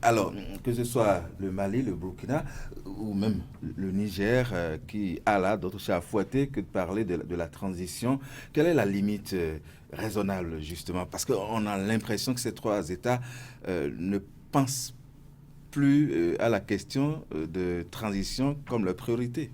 Alors, que ce soit le Mali, le Burkina ou même le Niger qui a là d'autres chats à fouetter que de parler de la transition, quelle est la limite raisonnable justement? Parce qu'on a l'impression que ces trois États ne pensent plus à la question de transition comme leur priorité.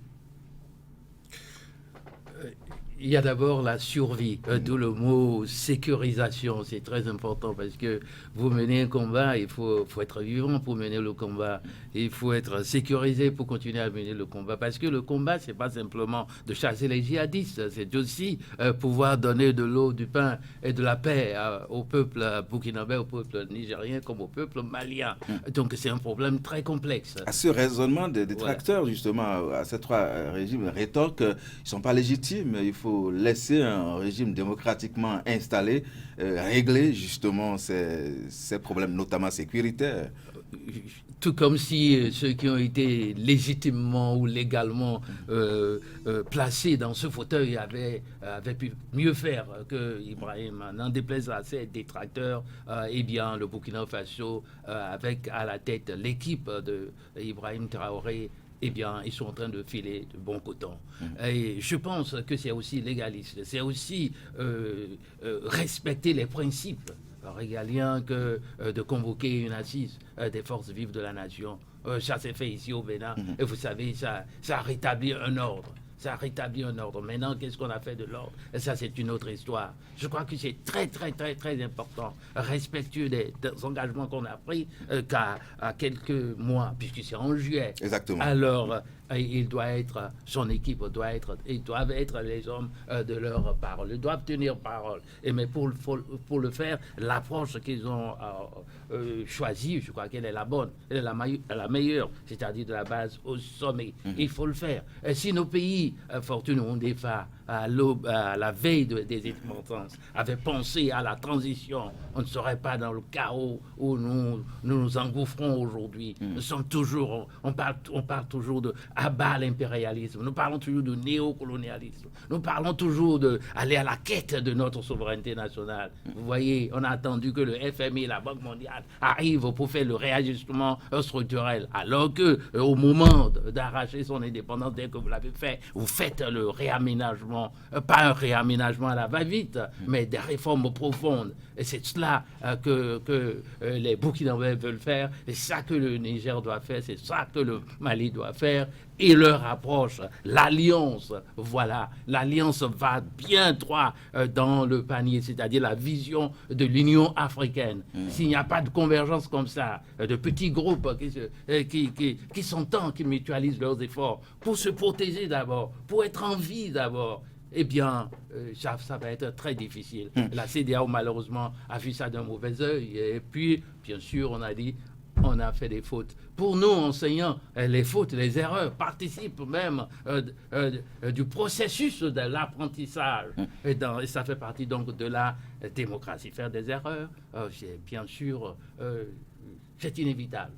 Il y a d'abord la survie, d'où le mot sécurisation, c'est très important parce que vous menez un combat, il faut être vivant pour mener le combat, il faut être sécurisé pour continuer à mener le combat parce que le combat, c'est pas simplement de chasser les djihadistes, c'est aussi pouvoir donner de l'eau, du pain et de la paix au peuple burkinabé, au peuple nigérien comme au peuple malien. Donc c'est un problème très complexe. À ce raisonnement des détracteurs, justement, à ces trois régimes, rétorquent qu'ils ne sont pas légitimes, il faut laisser un régime démocratiquement installé régler justement ces problèmes, notamment sécuritaires. Tout comme si ceux qui ont été légitimement ou légalement placés dans ce fauteuil avaient pu mieux faire que Ibrahim. N'en déplaise à ces détracteurs, eh bien, le Burkina Faso, avec à la tête l'équipe de Ibrahim Traoré, eh bien, ils sont en train de filer de bon coton. Et je pense que c'est aussi légaliste, c'est aussi respecter les principes régaliens que de convoquer une assise des forces vives de la nation. Ça s'est fait ici au Bénin, et vous savez, ça a rétabli un ordre. Ça a rétabli un ordre. Maintenant, qu'est-ce qu'on a fait de l'ordre? Et ça, c'est une autre histoire. Je crois que c'est très, très, très, très important, respectueux des engagements qu'on a pris qu'à quelques mois, puisque c'est en juillet. Exactement. Alors, il doit être, son équipe doit être, ils doivent être les hommes de leur parole. Ils doivent tenir parole. Mais pour le faire, l'approche qu'ils ont choisie, je crois qu'elle est la bonne, elle est la meilleure, c'est-à-dire de la base au sommet. Il faut le faire. Et si nos pays, Fortune Ondéfa, à la veille des indépendances, avaient pensé à la transition, on ne serait pas dans le chaos où nous nous engouffrons aujourd'hui. Nous sommes toujours, on parle toujours de abat l'impérialisme, nous parlons toujours de néocolonialisme, nous parlons toujours d'aller à la quête de notre souveraineté nationale. Vous voyez, on a attendu que le FMI, la Banque mondiale, arrivent pour faire le réajustement structurel, alors que au moment d'arracher son indépendance, dès que vous l'avez fait, vous faites le réaménagement, pas un réaménagement à la va-vite, mais des réformes profondes. Et c'est cela que les Burkinabés veulent faire, c'est ça que le Niger doit faire, c'est ça que le Mali doit faire. Et leur approche, l'alliance, voilà, l'alliance va bien droit dans le panier, c'est-à-dire la vision de l'Union africaine. S'il n'y a pas de convergence comme ça, de petits groupes qui s'entendent, qui mutualisent leurs efforts pour se protéger d'abord, pour être en vie d'abord, eh bien, ça va être très difficile. La CEDEAO, malheureusement, a vu ça d'un mauvais œil. Et puis, bien sûr, on a dit, on a fait des fautes. Pour nous, enseignants, les fautes, les erreurs participent même du processus de l'apprentissage. Et ça fait partie donc de la démocratie. Faire des erreurs, bien sûr, c'est inévitable.